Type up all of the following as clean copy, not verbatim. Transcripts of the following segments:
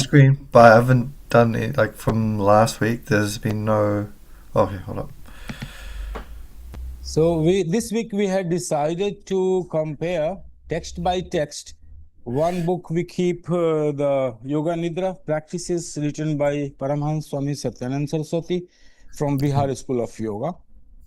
screen, but I haven't done it like from last week. There's been no. Okay, hold up. So this week we had decided to compare text by text. One book we keep the Yoga Nidra practices written by Paramhans Swami Satyananda Saraswati from Bihar School of Yoga,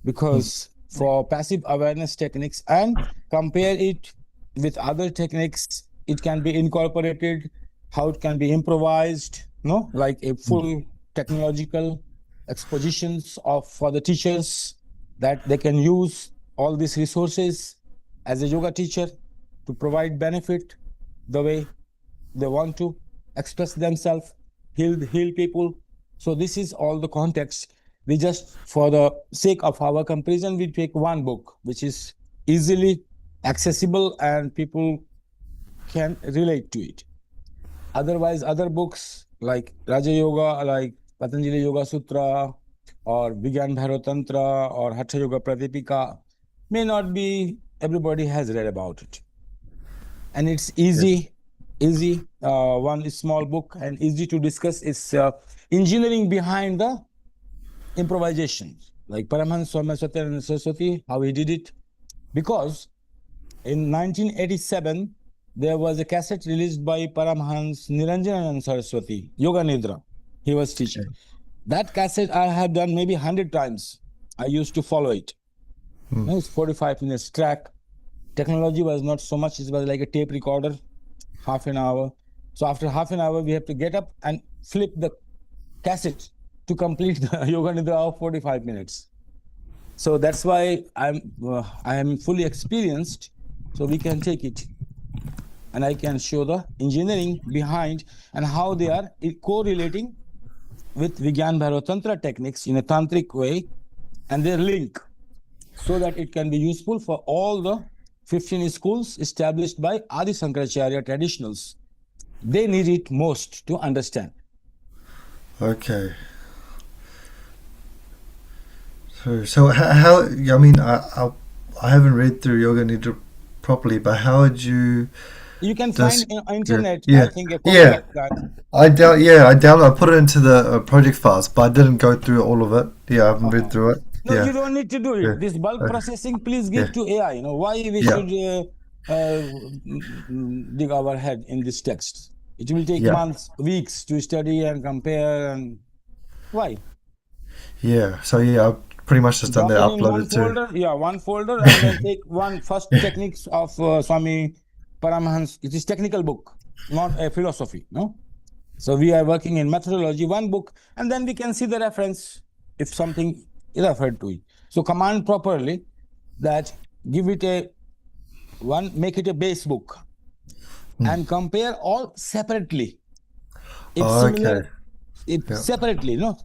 because for passive awareness techniques, and compare it with other techniques. It can be incorporated, how it can be improvised, no, like a full technological expositions of for the teachers, that they can use all these resources as a yoga teacher to provide benefit the way they want to express themselves, heal people. So this is all the context. We just, for the sake of our comparison, we take one book which is easily accessible and people can relate to it. Otherwise, other books like Raja Yoga, like Patanjali Yoga Sutra, or Vigyan Bhairatantra, or Hatha Yoga Pradipika, may not be everybody has read about it. And it's easy, one small book and easy to discuss. It's engineering behind the improvisation, like Paramhans Swami Satyananda Saraswati, how he did it. Because in 1987, there was a cassette released by Paramhans Niranjananand Saraswati, Yoga Nidra. He was teaching. That cassette I have done maybe 100 times. I used to follow it. It's 45 minutes track. Technology was not so much. It was like a tape recorder, half an hour. So after half an hour, we have to get up and flip the cassette to complete the Yoga Nidra of 45 minutes. So that's why I am fully experienced. So we can take it. And I can show the engineering behind and how they are correlating with Vigyan Bhairatantra techniques in a tantric way, and their link, so that it can be useful for all the 15 schools established by Adi Sankaracharya traditionals. They need it most to understand. Okay. So how I mean, I haven't read through Yoga Nidra properly, but how would you? You can find on internet, Yeah. I think, a copy of that. I download. I put it into the project files, but I didn't go through all of it. Yeah, I haven't read through it. No, you don't need to do it. This bulk processing, please give to AI. You know why we should dig our head in this text. It will take months, weeks to study and compare, and why? Yeah. So I pretty much just done that. Uploaded to one folder, and then take one first techniques of Swami Paramahans. It is technical book, not a philosophy. No. So we are working in methodology, one book, and then we can see the reference if something is referred to it. So command properly that give it make it a base book, and compare all separately. It's similar, separately, no,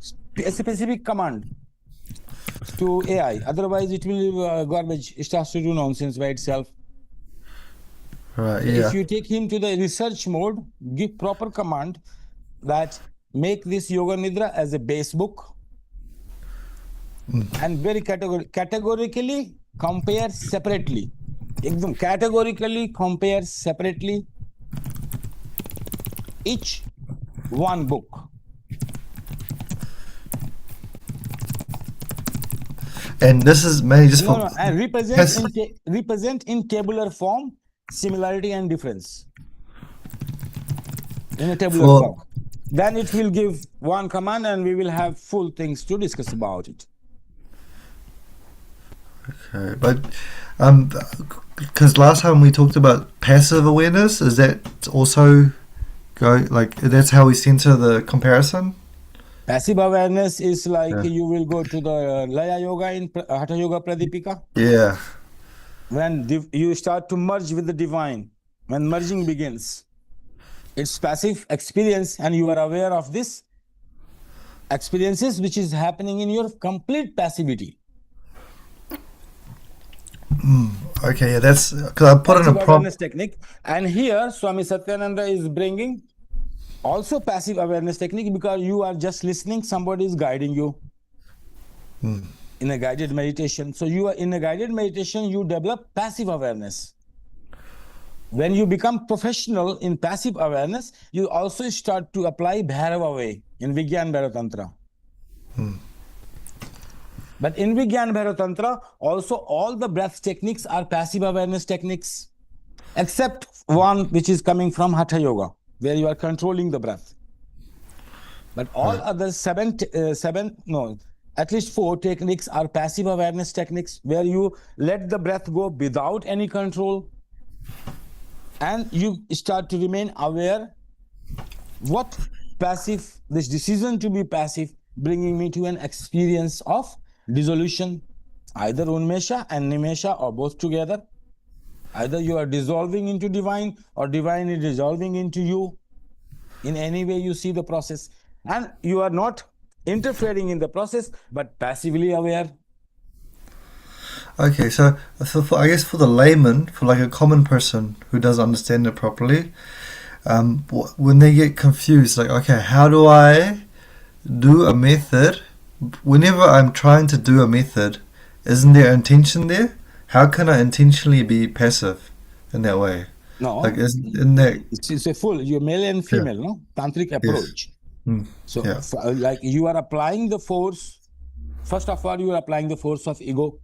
a specific command to AI. Otherwise, it will garbage. It starts to do nonsense by itself. Right. If you take him to the research mode, give proper command that make this Yoga Nidra as a base book, and very categorically compare separately. Categorically compare separately each one book. And this is mainly just for and represent in tabular form similarity and difference in a tabular form. Then it will give one command, and we will have full things to discuss about it. Okay, but because last time we talked about passive awareness, is that also that's how we center the comparison? Passive awareness is like you will go to the Laya Yoga in Hatha Yoga Pradipika. Yeah. When you start to merge with the divine, when merging begins, it's passive experience, and you are aware of this experiences which is happening in your complete passivity. Okay, that's because I put in a awareness technique, and here Swami Satyananda is bringing also passive awareness technique, because you are just listening, somebody is guiding you in a guided meditation. So you are in a guided meditation, you develop passive awareness. When you become professional in passive awareness, you also start to apply Bhairava way in Vigyan Bhairava Tantra. But in Vigyan Bhairava Tantra, also all the breath techniques are passive awareness techniques, except one which is coming from Hatha Yoga, where you are controlling the breath. But all other at least 4 techniques are passive awareness techniques, where you let the breath go without any control, and you start to remain aware what passive, this decision to be passive, bringing me to an experience of dissolution, either Unmesha and Nimesha or both together. Either you are dissolving into divine or divine is dissolving into you. In any way you see the process, and you are not interfering in the process but passively aware. Okay, so I guess for the layman, for like a common person who doesn't understand it properly, when they get confused, like, okay, how do I do a method? Whenever I'm trying to do a method, isn't there intention there? How can I intentionally be passive in that way? No, Like, isn't that... it's a full, you're male and female, no? Tantric approach. So, like, you are applying the force. First of all, you are applying the force of ego.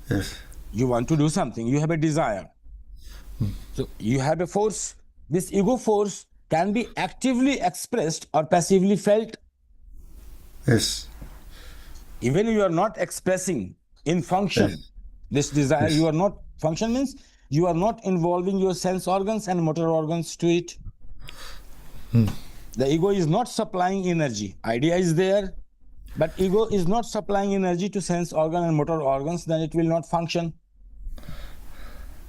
Yes. You want to do something, you have a desire. So, you have a force. This ego force can be actively expressed or passively felt. Yes. Even you are not expressing in function this desire, you are not, function means you are not involving your sense organs and motor organs to it. The ego is not supplying energy. Idea is there, but ego is not supplying energy to sense organ and motor organs, then it will not function.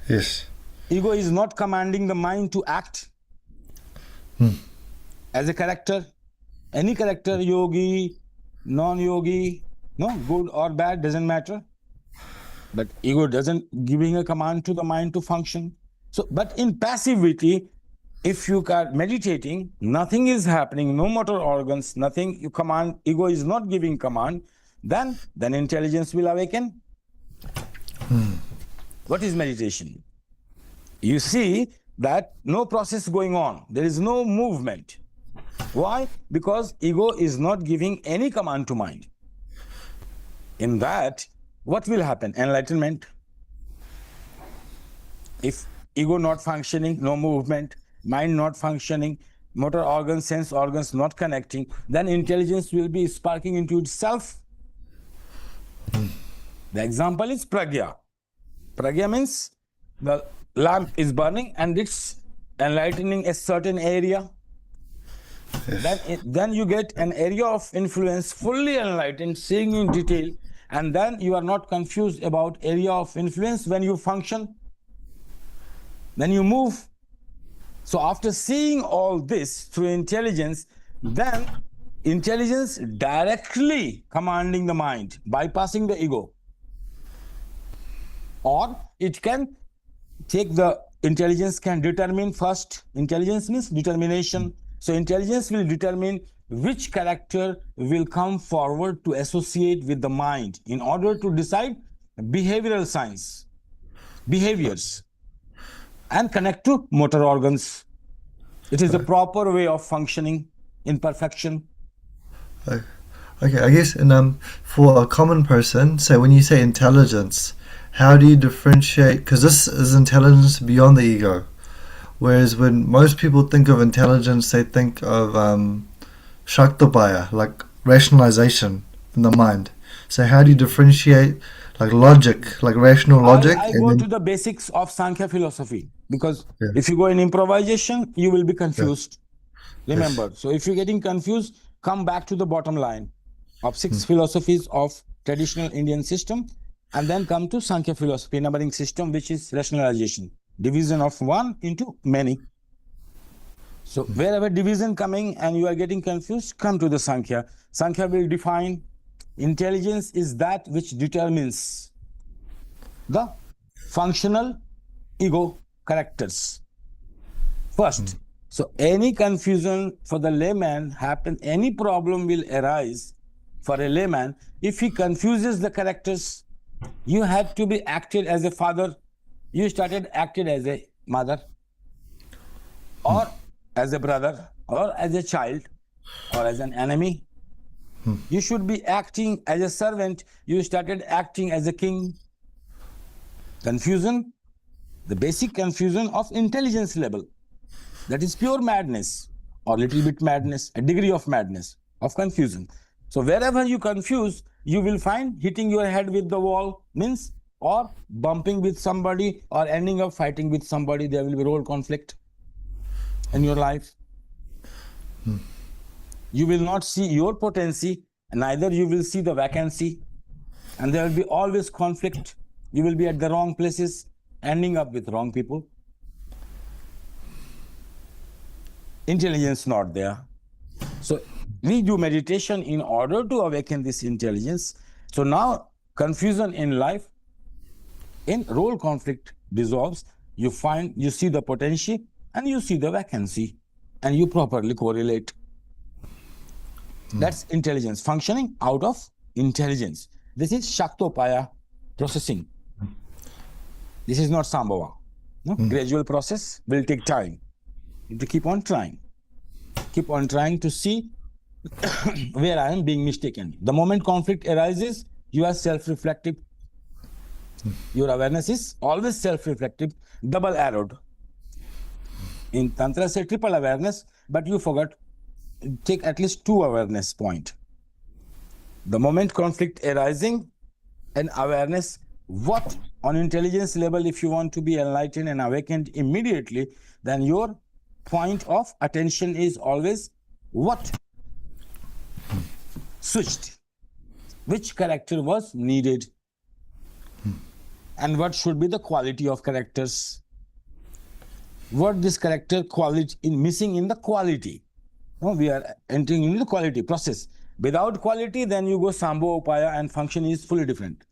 Yes. Ego is not commanding the mind to act as a character. Any character, yogi, non-yogi, no, good or bad, doesn't matter. But ego doesn't giving a command to the mind to function. So, but in passivity, if you are meditating, nothing is happening, no motor organs, nothing, you command, ego is not giving command, then intelligence will awaken. What is meditation? You see that no process going on, there is no movement. Why? Because ego is not giving any command to mind. In that, what will happen? Enlightenment. If ego not functioning, no movement, mind not functioning, motor organs, sense organs not connecting, then intelligence will be sparking into itself. The example is pragya. Pragya means the lamp is burning and it's enlightening a certain area. Then you get an area of influence fully enlightened, seeing in detail, and then you are not confused about area of influence when you function, then you move. So after seeing all this through intelligence, then intelligence directly commanding the mind, bypassing the ego. Or it can take the intelligence can determine first. Intelligence means determination. So intelligence will determine which character will come forward to associate with the mind in order to decide behavioral science, behaviors, and connect to motor organs. It is a proper way of functioning in perfection. Okay, I guess, and for a common person, so when you say intelligence, how do you differentiate? Because this is intelligence beyond the ego. Whereas when most people think of intelligence, they think of Shaktabaya, like rationalization in the mind. So how do you differentiate, like logic, like rational logic? I go to the basics of Sankhya philosophy, because Yeah. if you go in improvisation, you will be confused. Remember, so if you're getting confused, come back to the bottom line of 6 philosophies of traditional Indian system, and then come to Sankhya philosophy, numbering system, which is rationalization. Division of one into many. So wherever division coming and you are getting confused, come to the Sankhya. Sankhya will define intelligence is that which determines the functional ego characters. First, so any confusion for the layman happen, any problem will arise for a layman if he confuses the characters. You had to be acted as a father. You started acted as a mother. or as a brother, or as a child, or as an enemy. You should be acting as a servant. You started acting as a king. Confusion, the basic confusion of intelligence level. That is pure madness, or little bit madness, a degree of madness, of confusion. So wherever you confuse, you will find hitting your head with the wall, means, or bumping with somebody, or ending up fighting with somebody. There will be role conflict in your life. You will not see your potency, neither you will see the vacancy, and there will be always conflict. You will be at the wrong places, ending up with wrong people. Intelligence not there. So we do meditation in order to awaken this intelligence. So now confusion in life, in role conflict dissolves. You see the potential and you see the vacancy, and you properly correlate. That's intelligence, functioning out of intelligence. This is Shaktopaya processing. This is not Sambhava. No? Gradual process will take time. You have to keep on trying. Keep on trying to see where I am being mistaken. The moment conflict arises, you are self-reflective. Your awareness is always self-reflective, double-arrowed. In Tantra, say triple awareness, but you forgot, take at least 2 awareness point. The moment conflict arising, an awareness, what on intelligence level, if you want to be enlightened and awakened immediately, then your point of attention is always what switched, which character was needed, and what should be the quality of characters, what this character quality in missing in the quality. No, we are entering into the quality process. Without quality, then you go Sambho Upaya and function is fully different.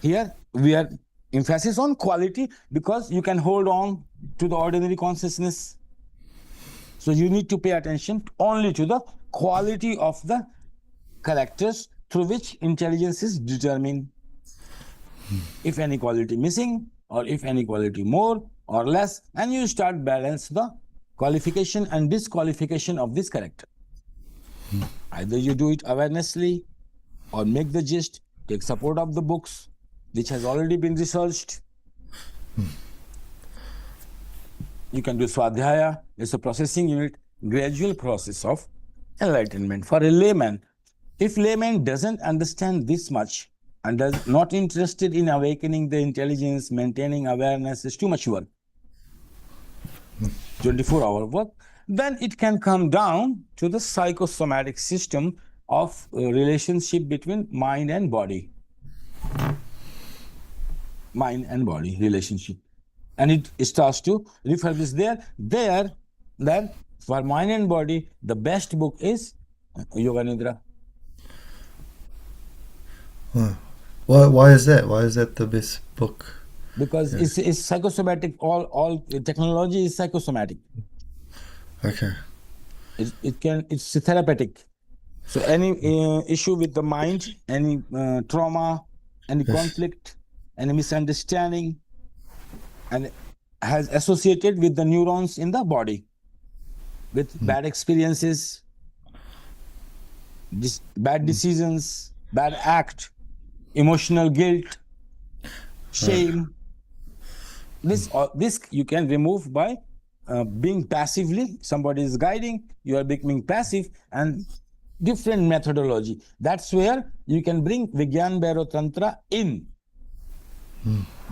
Here we are emphasis on quality because you can hold on to the ordinary consciousness. So you need to pay attention only to the quality of the characters through which intelligence is determined. If any quality missing, or if any quality more or less, and you start balance the qualification and disqualification of this character. Either you do it awarenessly, or make the gist, take support of the books, which has already been researched. You can do Swadhyaya, it's a processing unit, gradual process of enlightenment. For a layman, if layman doesn't understand this much and does not interested in awakening the intelligence, maintaining awareness, is too much work. 24-hour work, then it can come down to the psychosomatic system of relationship between mind and body. Mind and body relationship. And it starts to refurbish there. Then for mind and body, the best book is Yoga Nidra. Why is that? Why is that the best book? Because it's psychosomatic. All technology is psychosomatic. Okay. It's therapeutic. So any issue with the mind, any trauma, any conflict, any misunderstanding, and has associated with the neurons in the body, with bad experiences, bad decisions, bad act, emotional guilt, shame. This you can remove by being passively. Somebody is guiding, you are becoming passive, and different methodology. That's where you can bring Vigyan Bhairav Tantra in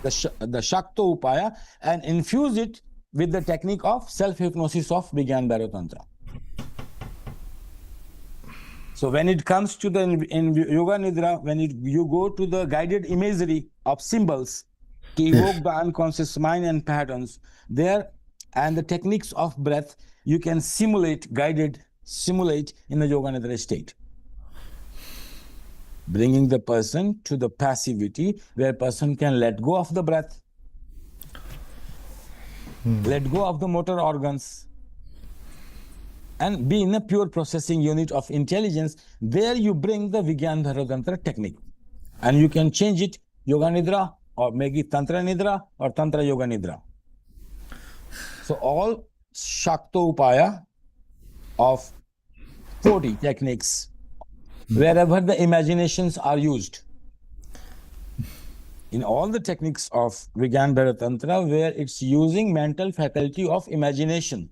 the Shakto Upaya and infuse it with the technique of self-hypnosis of Vigyan Bhairav Tantra. So when it comes to the in Yoga Nidra, when you go to the guided imagery of symbols to evoke the unconscious mind and patterns there, and the techniques of breath, you can simulate in the Yoga Nidra state, bringing the person to the passivity where person can let go of the breath, let go of the motor organs, and be in a pure processing unit of intelligence. There you bring the Vigyan Bhairav Tantra technique, and you can change it Yoga Nidra, or make it Tantra Nidra or Tantra Yoga Nidra. So all Shaktopaya of 40 techniques wherever the imaginations are used. In all the techniques of Vigyan Tantra, where it's using mental faculty of imagination,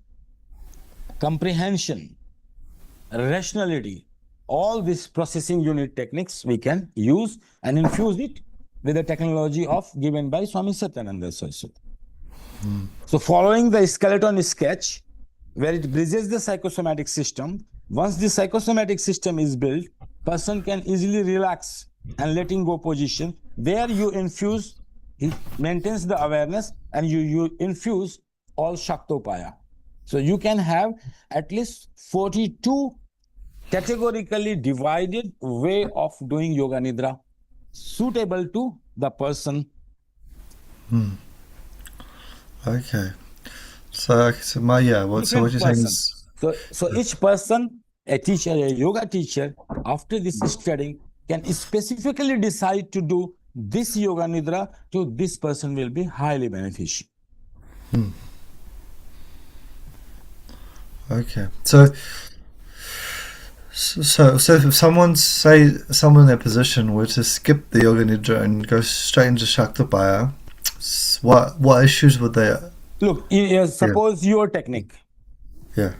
comprehension, rationality, all these processing unit techniques we can use and infuse it with the technology of given by Swami Satyananda Saraswati. So following the skeleton sketch, where it bridges the psychosomatic system, once the psychosomatic system is built, person can easily relax and letting go position. There you infuse, it maintains the awareness, and you infuse all Shaktopaya. So you can have at least 42 categorically divided way of doing Yoga Nidra suitable to the person. Okay. So what you're saying is, So each person, a teacher, a yoga teacher, after this studying, can specifically decide to do this Yoga Nidra to this person will be highly beneficial. okay. So if someone in their position were to skip the Yoga Nidra and go straight into Shaktopaya, what issues would they? Look, suppose your technique. Yeah.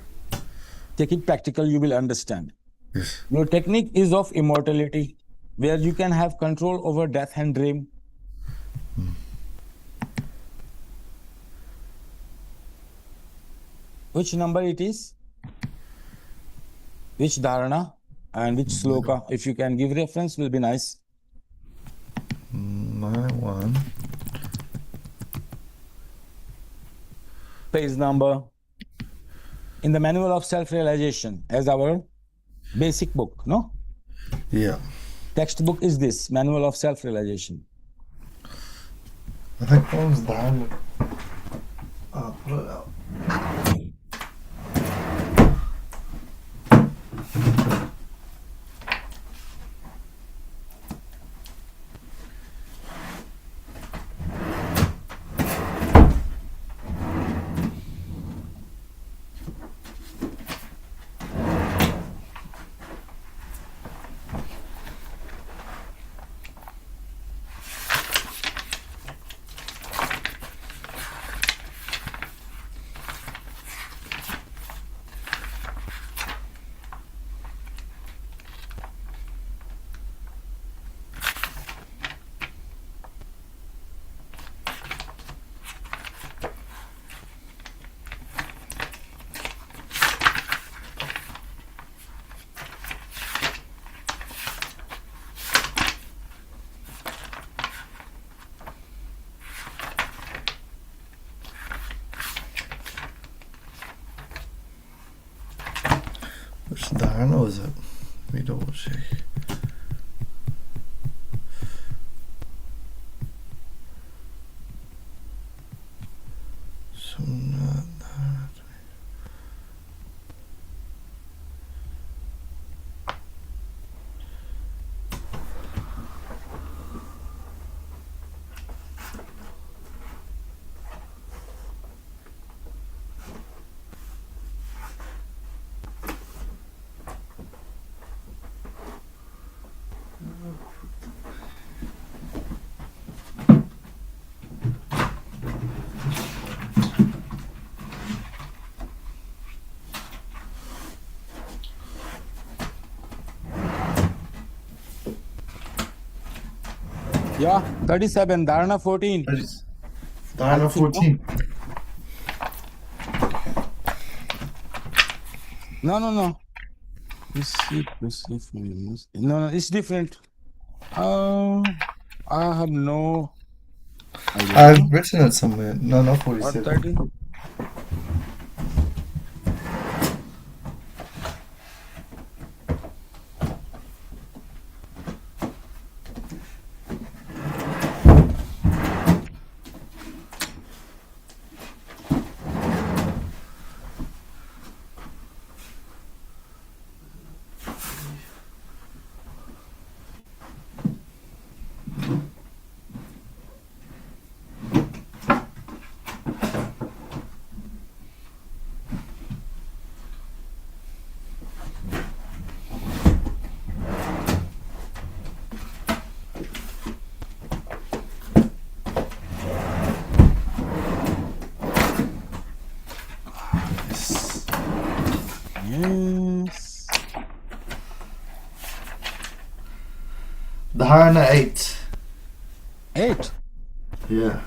Take it practical, you will understand. Yes. Your technique is of immortality, where you can have control over death and dream. Which number it is? Which dharana and which sloka? If you can give reference, will be nice. My one. Page number. In the Manual of Self-Realization, as our basic book, no? Yeah. Textbook is this, Manual of Self-Realization. I think that was down. Put it out. Which dharana was it? Let me double check. So not that. Yeah, 37, Dharana 14. Dharana 14. No. Receive. No, it's different. I have no idea. I've written it somewhere. No, not What 47. 13? is Dharana 8. 8. Yeah.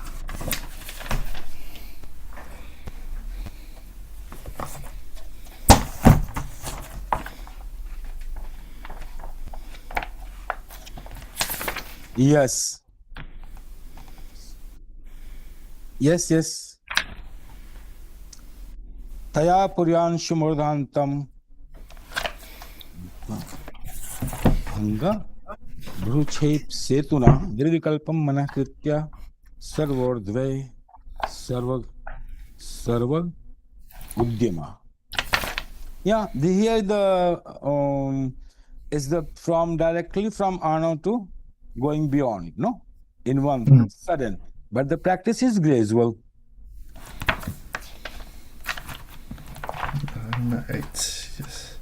Yes. Yes. Taya puryanshu murdhantam bhanga bhruchep setuna dirvikalpam manakritya sarvordve sarva sarva udyama. Yeah, here the is the from directly from Ano to going beyond, no? In one sudden. But the practice is gradual. Dharana 8. Yes.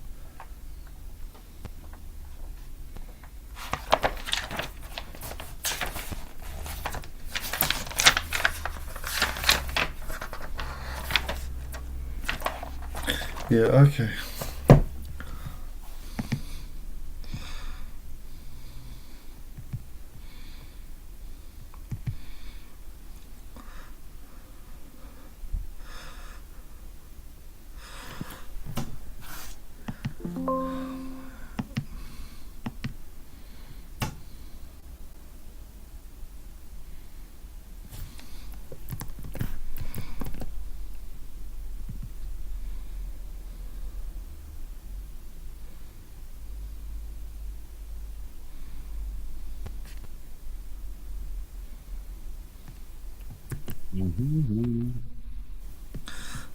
Yeah, okay.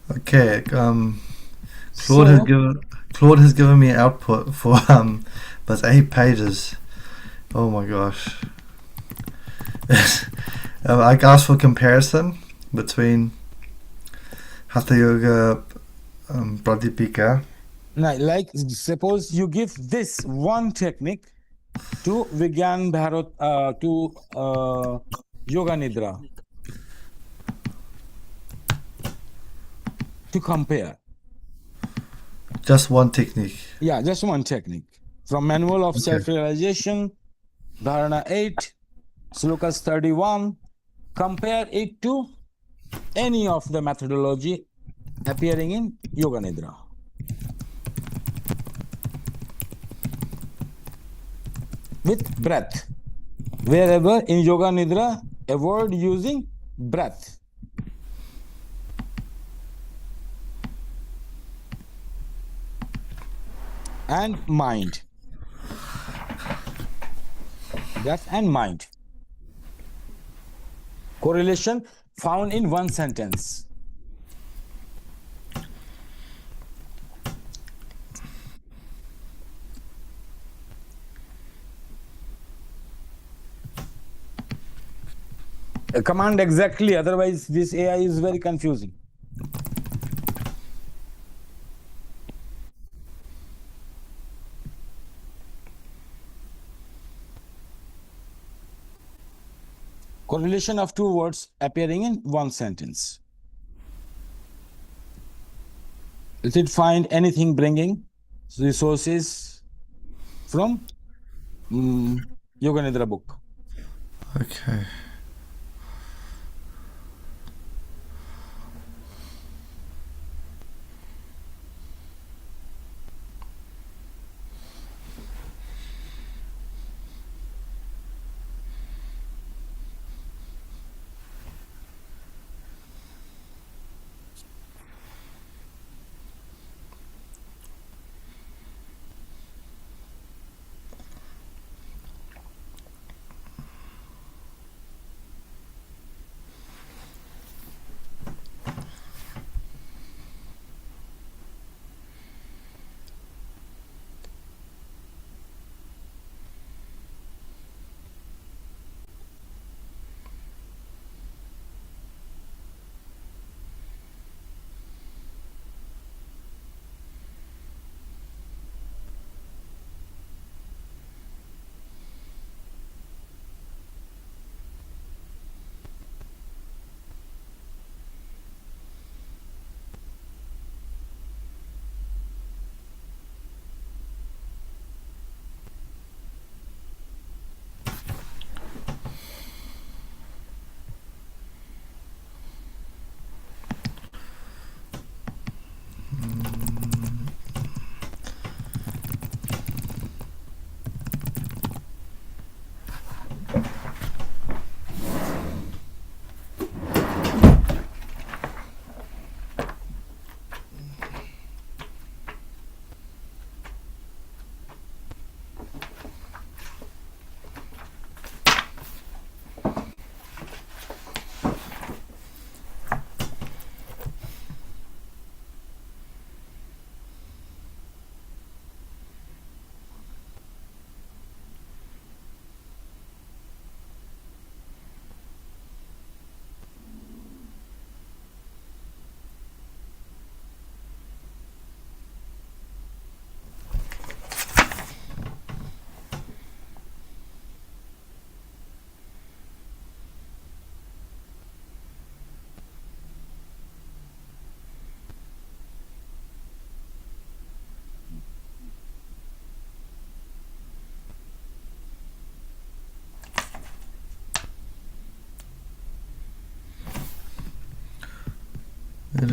Okay. So, Claude has given me output for but it's 8 pages. Oh my gosh. I asked for comparison between Hatha Yoga Pradipika. like suppose you give this one technique to Vigyan Bharat, to Yoga Nidra to compare. Just one technique. Yeah, just one technique. From Manual of Self-Realization, Dharana 8, Slokas 31, compare it to any of the methodology appearing in Yoga Nidra. With breath. Wherever in Yoga Nidra, avoid using breath. And mind. Breath and mind. Correlation found in one sentence. A command exactly, otherwise this AI is very confusing. Correlation of two words appearing in one sentence. Does it find anything bringing resources from Yoga Nidra book? Okay.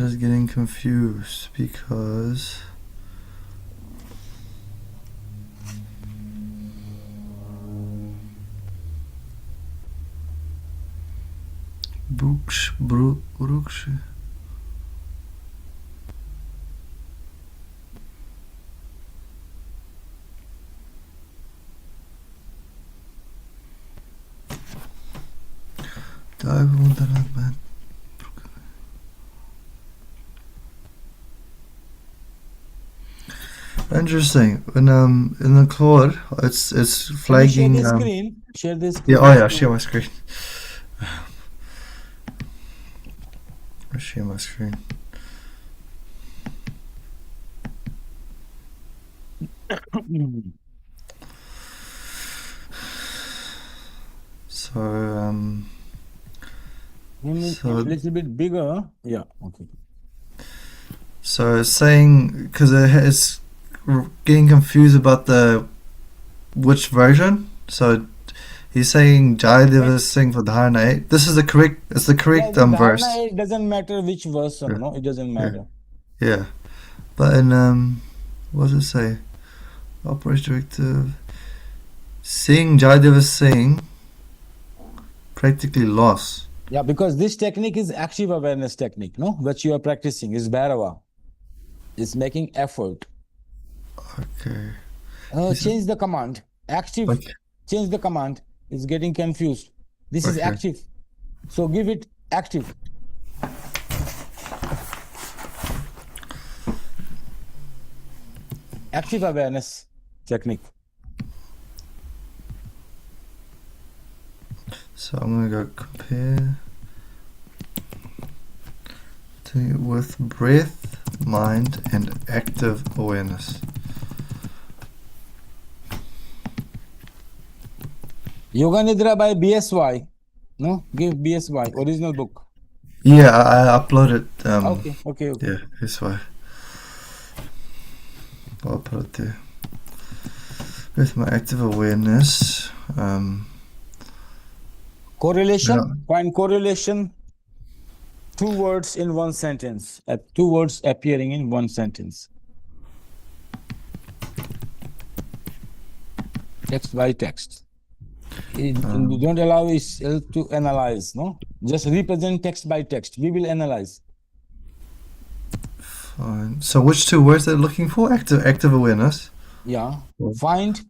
just getting confused because Brooks. Interesting. In the Claude, it's Can you share flagging. the screen? Share the Yeah. screen. Oh yeah. Share my screen. Share my screen. So A little bit bigger. Yeah. Okay. So it's saying because it's getting confused about the which version. So he's saying Jayadeva is saying for Dharana 8. This is the correct. It's the correct verse. It doesn't matter which version. Yeah. No, it doesn't matter. Yeah, but in what does it say? Operation directive. Seeing Jayadeva sing practically lost. Yeah, because this technique is active awareness technique, no, which you are practicing is Bhairava. It's making effort. Okay. Change the command. Active. Okay. Change the command. It's getting confused. This is active. So give it active. Active awareness technique. So I'm gonna go compare with breath, mind, and active awareness. Yoga Nidra by BSY. No, give BSY original book. Yeah, I uploaded. Okay. Yeah, that's why. I'll put it there. With my active awareness. Correlation. Yeah. Find correlation. 2 words in one sentence. 2 words appearing in one sentence. Text by text. You don't allow yourself to analyze, no? Just represent text by text. We will analyze. Fine. So which 2 words they're looking for? Active awareness. Yeah. Find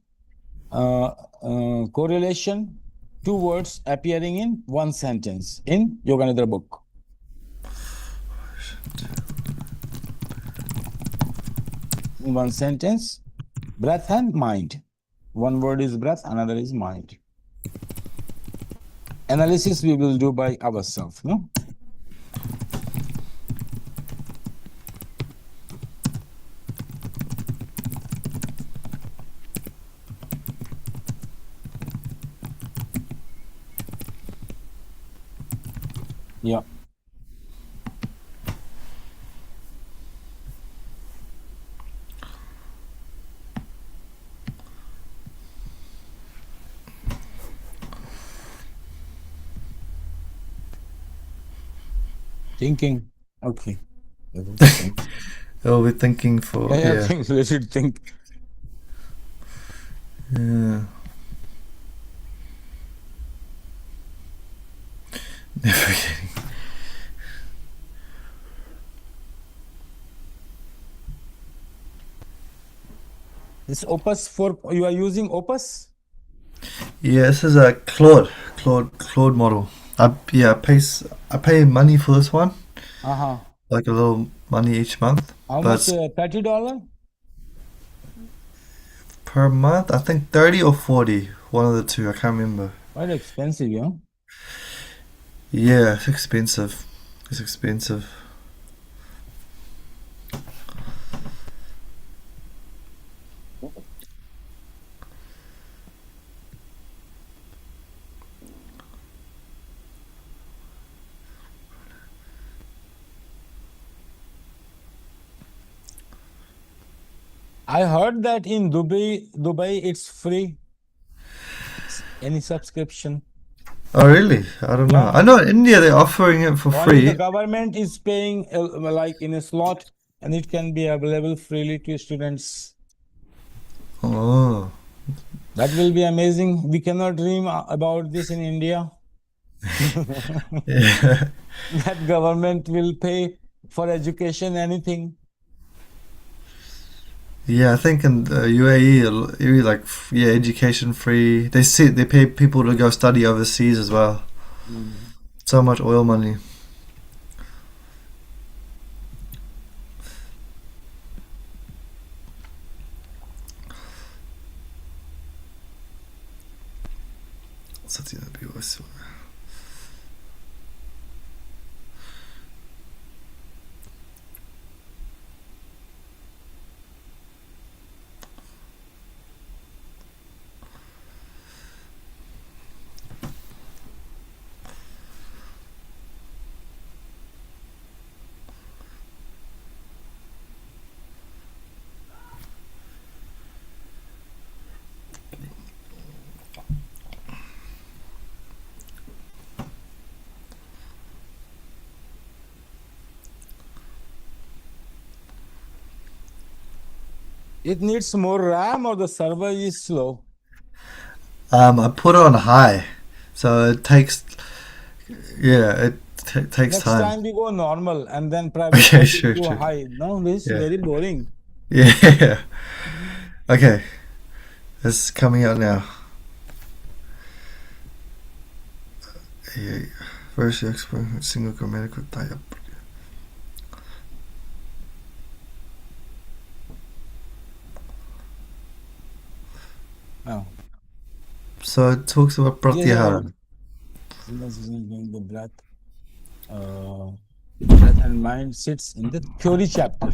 correlation. 2 words appearing in one sentence in Yoga Nidra book. In one sentence, breath and mind. 1 word is breath, another is mind. Analysis we will do by ourselves, no? Yeah. Thinking. Okay. I'll be thinking for. Yeah. We should think. Yeah. Never getting. This Opus 4, you are using Opus? Yeah, this is a Claude model. I pay money for this one. Like a little money each month. How much? $30 per month? I think 30 or 40. One of the 2. I can't remember. Quite expensive, yeah. Yeah, it's expensive. It's expensive. I heard that in Dubai it's free. Any subscription? Oh, really? I don't know. Yeah. I know in India they're offering it for Only the free. government is paying like in a slot, and it can be available freely to students. Oh. That will be amazing. We cannot dream about this in India. Yeah. That government will pay for education, anything. Yeah, I think in UAE, like yeah, education free. They pay people to go study overseas as well. Mm. So much oil money. It needs more RAM, or the server is slow. I put it on high, so it takes. Yeah, it takes Next time. time we go normal and then private Okay, setting sure, to sure. high. No, this is Yeah. very boring. Yeah. Okay, it's coming out now. Yeah. First, you explain single grammatical type. Oh. So it talks about pratyahara. The breath, breath and mind sits in the theory chapter.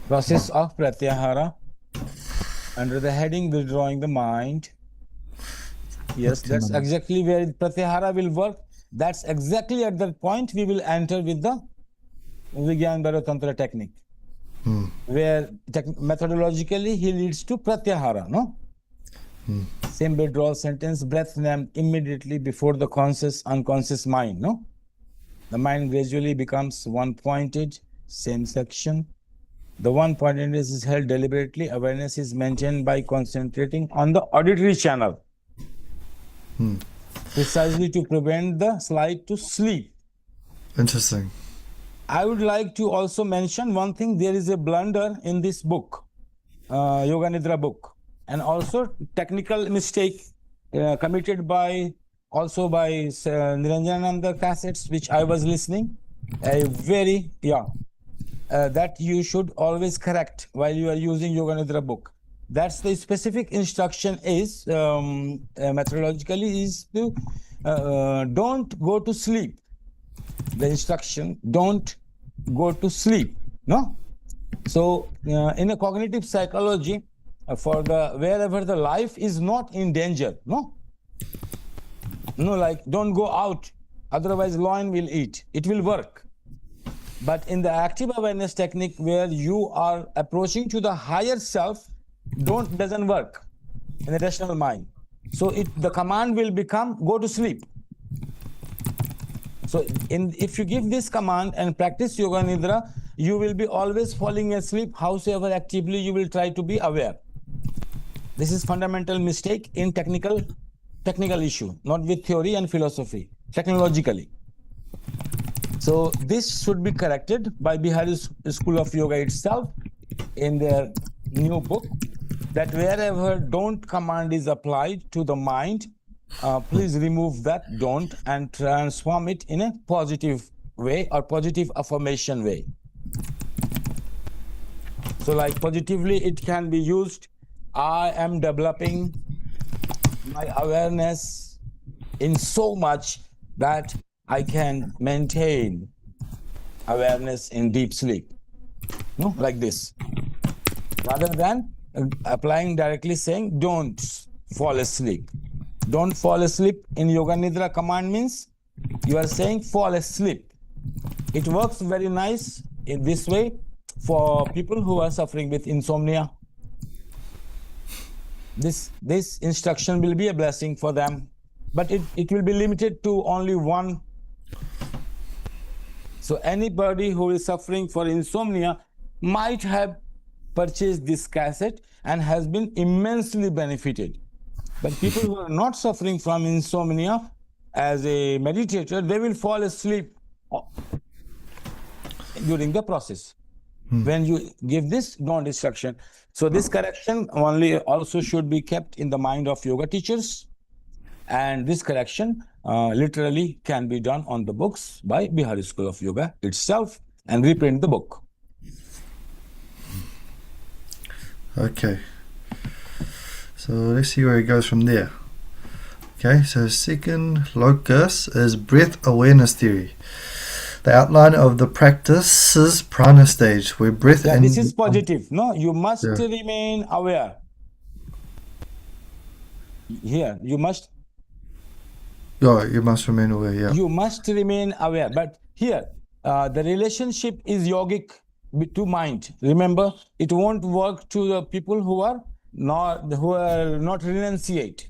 Process of pratyahara under the heading withdrawing the mind. Yes, that's exactly where pratyahara will work. That's exactly at that point we will enter with the Vigyan Bhairob Tantra technique, where methodologically he leads to pratyahara, no? Same withdrawal sentence, breath named immediately before the conscious, unconscious mind, no? The mind gradually becomes one-pointed, same section. The one-pointedness is held deliberately. Awareness is maintained by concentrating on the auditory channel, precisely to prevent the slide to sleep. Interesting. I would like to also mention one thing. There is a blunder in this book, Yoga Nidra book, and also technical mistake committed by Niranjananda cassettes, which I was listening. That you should always correct while you are using Yoga Nidra book. That's the specific instruction is methodologically is to don't go to sleep. The instruction, don't go to sleep, no? So in a cognitive psychology, for the wherever the life is not in danger, no, like don't go out, otherwise lion will eat. It will work. But in the active awareness technique, where you are approaching to the higher self, doesn't work in the rational mind. So the command will become go to sleep. So if you give this command and practice Yoga Nidra, you will be always falling asleep, howsoever actively you will try to be aware. This is fundamental mistake in technical issue, not with theory and philosophy, technologically. So this should be corrected by Bihari's School of Yoga itself in their new book, that wherever don't command is applied to the mind, please remove that don't and transform it in a positive way or positive affirmation way. So like positively, it can be used, I am developing my awareness in so much that I can maintain awareness in deep sleep, no, like this, rather than applying directly saying don't fall asleep. Don't fall asleep in Yoga Nidra command means you are saying fall asleep. It works very nice in this way for people who are suffering with insomnia. This instruction will be a blessing for them. but it will be limited to only one. So anybody who is suffering for insomnia might have purchased this cassette and has been immensely benefited. But people who are not suffering from insomnia, as a meditator, they will fall asleep during the process. When you give this non-destruction. So this correction only also should be kept in the mind of yoga teachers. And this correction literally can be done on the books by Bihari School of Yoga itself and reprint the book. Okay. So let's see where it goes from there. Okay, so second locus is breath awareness theory. The outline of the practice is prana stage, where breath and... This is positive. No, you must remain aware. Here, you must... you must remain aware, yeah. You must remain aware. But here, the relationship is yogic to mind. Remember, it won't work to the people who are not renunciate.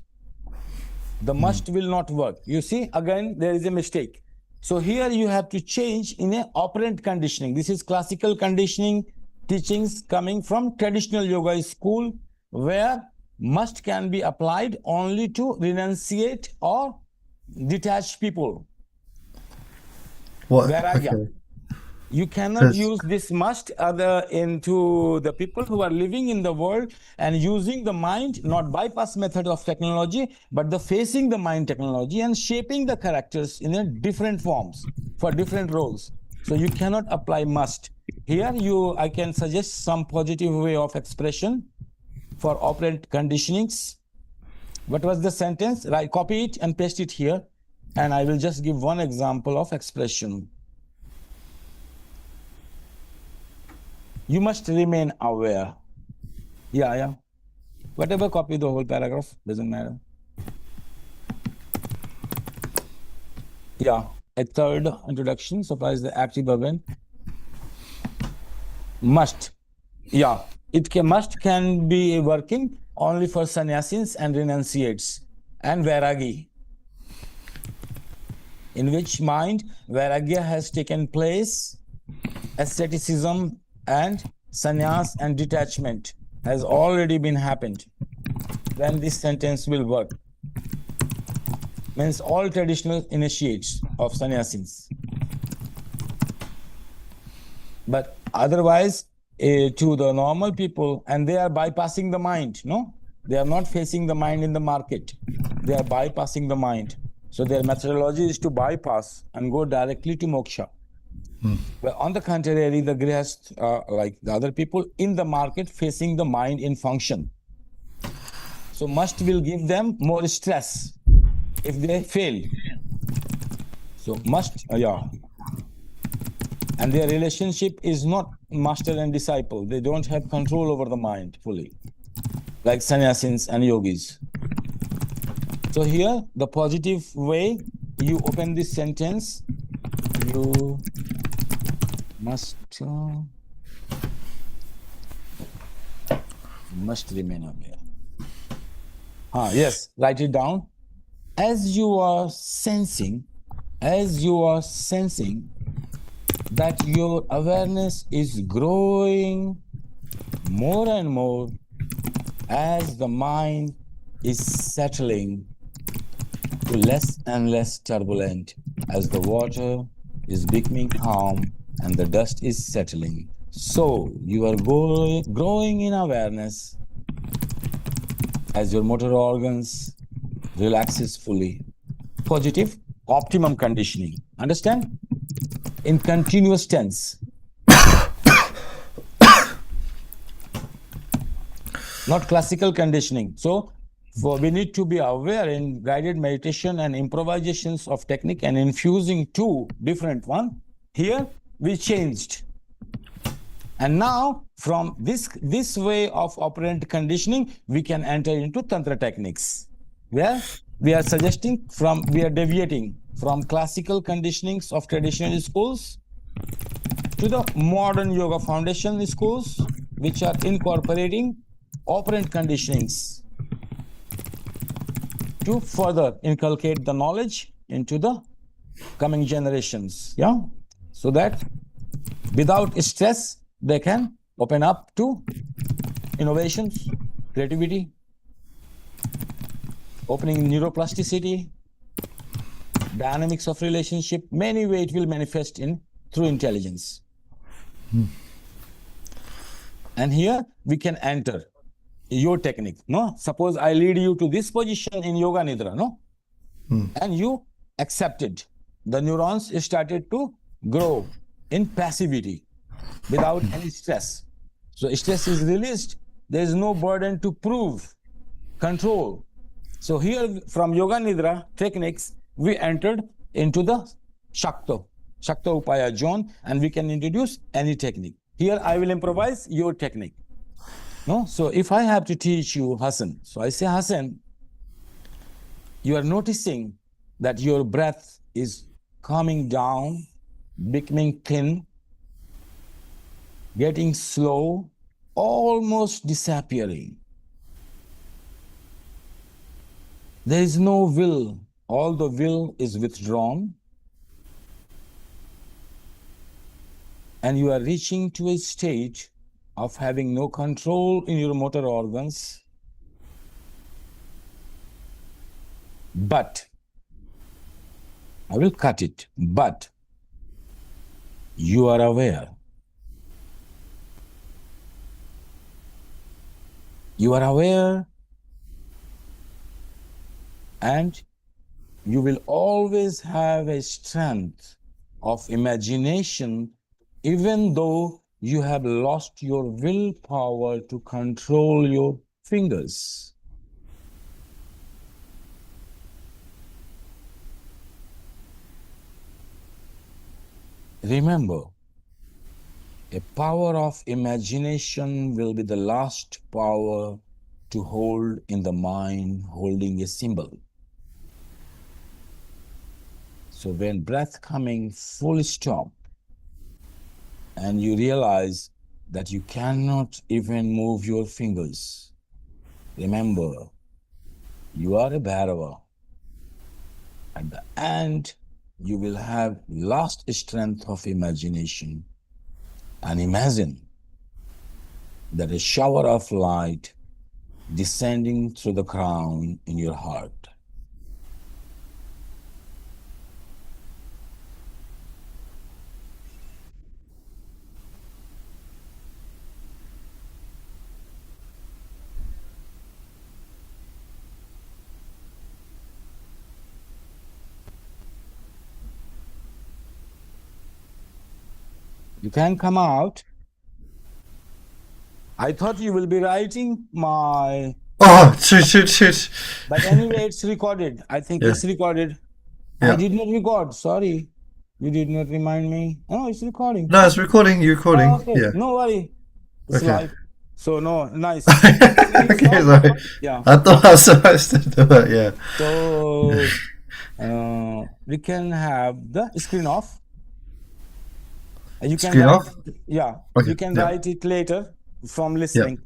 The must will not work. You see, again, there is a mistake. So here you have to change in a operant conditioning. This is classical conditioning teachings coming from traditional yoga school, where must can be applied only to renunciate or detached people. What? Vairagya. Okay. You cannot use this must into the people who are living in the world and using the mind, not bypass method of technology, but the facing the mind technology and shaping the characters in a different forms for different roles. So you cannot apply must. Here I can suggest some positive way of expression for operant conditionings. What was the sentence? Right, copy it and paste it here. And I will just give one example of expression. You must remain aware. Yeah. Whatever, copy the whole paragraph, doesn't matter. Yeah, a third introduction supplies the active verb. Must. Yeah, must can be working only for sannyasins and renunciates and vairagi, in which mind vairagya has taken place, asceticism and sannyas and detachment has already been happened. Then this sentence will work. Means all traditional initiates of sannyasins. But otherwise, to the normal people, and they are bypassing the mind, no? They are not facing the mind in the market. They are bypassing the mind. So their methodology is to bypass and go directly to moksha. But on the contrary, the grihast, like the other people in the market, facing the mind in function. So must will give them more stress if they fail. So must, and their relationship is not master and disciple. They don't have control over the mind fully, like sannyasins and yogis. So here, the positive way you open this sentence, you must remain aware. Yes, write it down. As you are sensing that your awareness is growing more and more as the mind is settling to less and less turbulent, as the water is becoming calm and the dust is settling. So you are growing in awareness as your motor organs relaxes fully. Positive, optimum conditioning. Understand? In continuous tense. Not classical conditioning. So we need to be aware in guided meditation and improvisations of technique and infusing two different ones. Here we changed. And now from this way of operant conditioning, we can enter into tantra techniques, where we are deviating from classical conditionings of traditional schools to the modern yoga foundation schools, which are incorporating operant conditionings to further inculcate the knowledge into the coming generations. Yeah. So that without stress, they can open up to innovations, creativity, opening neuroplasticity, dynamics of relationship. Many ways it will manifest in through intelligence. And here we can enter your technique. No, suppose I lead you to this position in Yoga Nidra, no, and you accepted. The neurons started to grow in passivity without any stress. So stress is released. There is no burden to prove, control. So here from Yoga Nidra techniques, we entered into the Shakta Upaya zone, and we can introduce any technique. Here I will improvise your technique. No? So if I have to teach you Hassan, so I say, Hassan, you are noticing that your breath is coming down, becoming thin, getting slow, almost disappearing. There is no will. All the will is withdrawn. And you are reaching to a state of having no control in your motor organs. But, I will cut it, but you are aware. You are aware, and you will always have a strength of imagination, even though you have lost your willpower to control your fingers. Remember, a power of imagination will be the last power to hold in the mind, holding a symbol. So when breath coming full stop, and you realize that you cannot even move your fingers, remember, you are a Bhairava. At the end, you will have lost strength of imagination, and imagine that a shower of light descending through the crown in your heart. You can come out. I thought you will be writing my... Oh, shoot. But anyway, it's recorded. I think Yeah. it's recorded. Yeah. I did not record. Sorry. You did not remind me. Oh, it's recording. No, it's recording. You're recording. Oh, okay. Yeah. No worry. It's Okay. live. So, no, nice. Okay, sorry. Yeah. I thought I was supposed to do it. Yeah. So, we can have the screen off. You can Screen write, off? yeah, Okay, you can yeah. write it later from listening.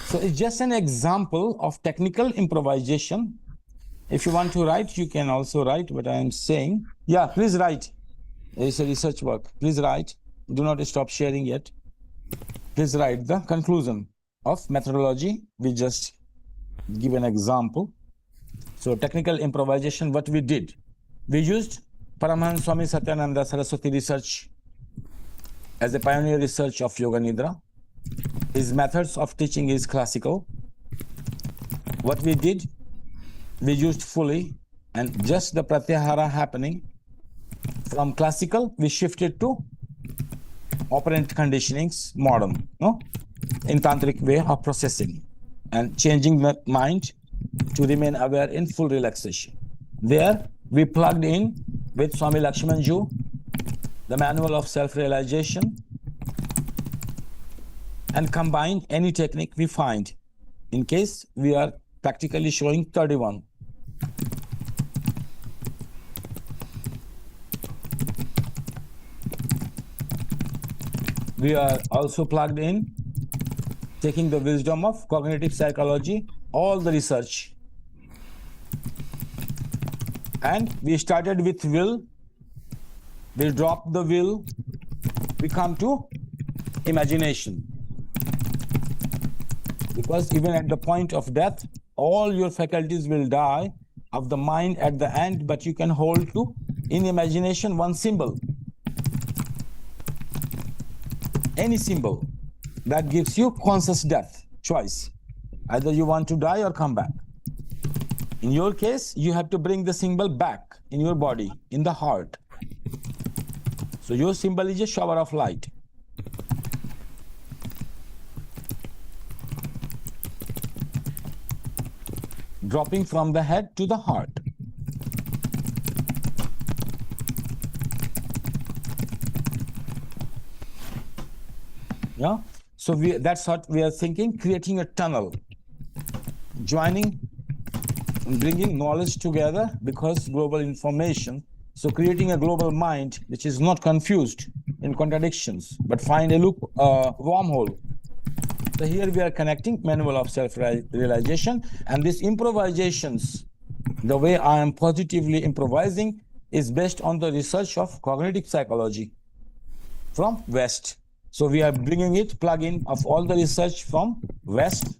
So it's just an example of technical improvisation. If you want to write, you can also write what I am saying. Yeah, please write. It's a research work. Please write. Do not stop sharing yet. Please write the conclusion of methodology. We just give an example. So technical improvisation, what we did. We used Paramahansa Swami Satyananda Saraswati research as a pioneer research of Yoga Nidra. His methods of teaching is classical. What we did, we used fully, and just the pratyahara happening. From classical, we shifted to operant conditionings, modern, no? In tantric way of processing and changing the mind to remain aware in full relaxation. There, we plugged in with Swami Lakshmanju, the manual of self-realization, and combined any technique we find. In case we are practically showing 31. We are also plugged in, taking the wisdom of cognitive psychology, all the research And we started with will. We drop the will. We come to imagination. Because even at the point of death, all your faculties will die of the mind at the end, but you can hold to, in imagination, one symbol. Any symbol that gives you conscious death choice. Either you want to die or come back. In your case, you have to bring the symbol back in your body, in the heart. So your symbol is a shower of light. Dropping from the head to the heart. Yeah. So that's what we are thinking, creating a tunnel, joining and bringing knowledge together because global information. So creating a global mind which is not confused in contradictions, but find a wormhole. So here we are connecting manual of self-realization, and these improvisations, the way I am positively improvising, is based on the research of cognitive psychology from West. So we are bringing it, plug-in of all the research from West.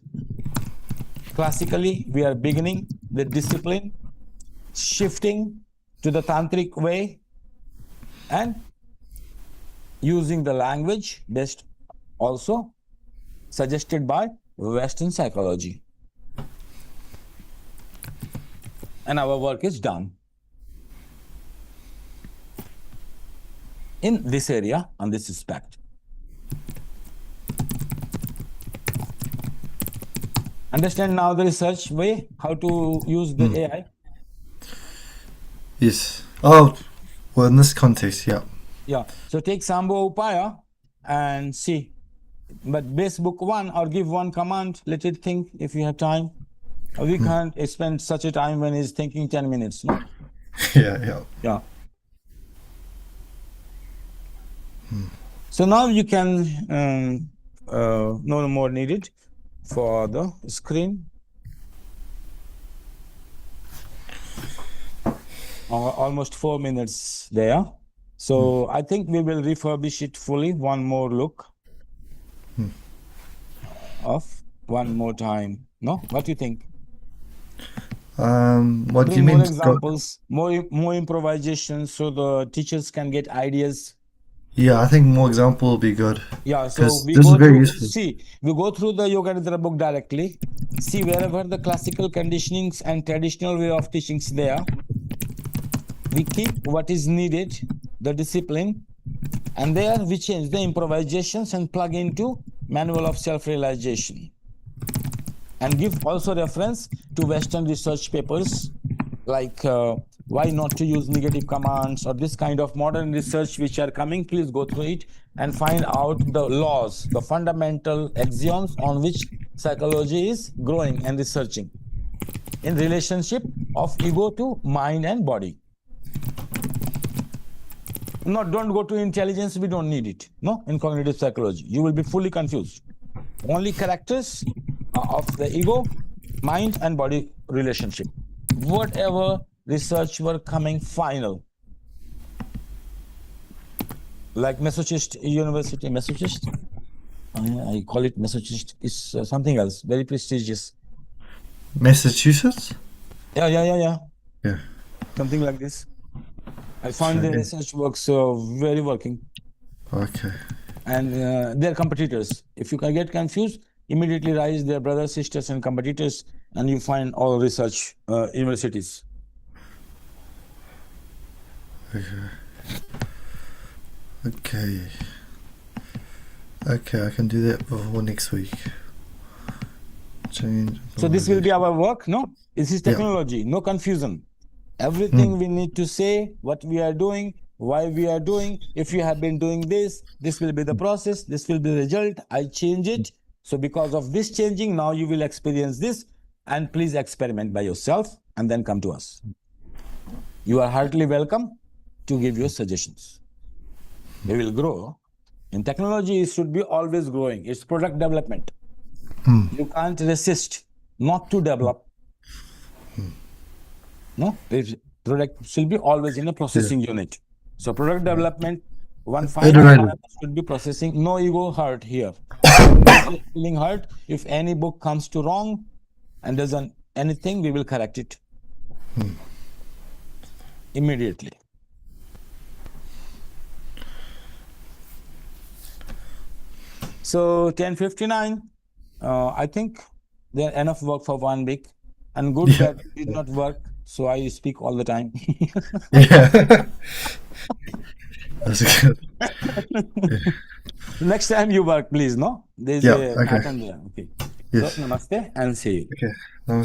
Classically, we are beginning the discipline, shifting to the tantric way, and using the language based also suggested by Western psychology. And our work is done in this area, on this aspect. Understand now the research way, how to use the AI? Yes. Oh, well, in this context, yeah. Yeah. So take Sambho Upaya and see. But base book one, or give one command, let it think if you have time. We can't spend such a time when it's thinking 10 minutes, no? Yeah. So now you can, no more needed for the screen. Almost 4 minutes there. So I think we will refurbish it fully. One more look of one more time. No? What do you think? What do you Bring mean? more examples, more improvisations so the teachers can get ideas. Yeah, I think more example will be good. Yeah, so we this go is very through, useful. we go through the Yoga Nidra book directly, see wherever the classical conditionings and traditional way of teachings there, we keep what is needed, the discipline, and there we change the improvisations and plug into manual of self-realization. And give also reference to Western research papers like why not to use negative commands or this kind of modern research which are coming. Please go through it and find out the laws, the fundamental axioms on which psychology is growing and researching in relationship of ego to mind and body. No, don't go to intelligence, we don't need it. No, in cognitive psychology, you will be fully confused. Only characters of the ego, mind and body relationship. Whatever research were coming final. Like Massachusetts University, Massachusetts, I call it Massachusetts, is something else, very prestigious. Massachusetts? Yeah. Yeah. Something like this. I found the research works very working. Okay. And they're competitors. If you can get confused, immediately rise their brothers, sisters, and competitors, and you find all research universities. Okay, I can do that before next week. Change. So this will be our work, no? This is technology, no confusion. Everything we need to say, what we are doing, why we are doing. If you have been doing this, this will be the process, this will be the result. I change it. So because of this changing, now you will experience this, and please experiment by yourself and then come to us. You are heartily welcome to give your suggestions. We will grow. In technology, it should be always growing. It's product development. You can't resist not to develop. No, Product should be always in a processing unit. So product development, one final Iterative. parameter should be processing. No ego hurt here. Nobody feeling hurt. If any book comes to wrong and doesn't anything, we will correct it immediately. So 10:59. I think there enough work for 1 week, and good that it did not work. So I speak all the time. Yeah. That's good. Next time you work, please. No, there's Yeah, a okay. pattern there. Okay. Yes. So namaste and see you. Okay. Namaste.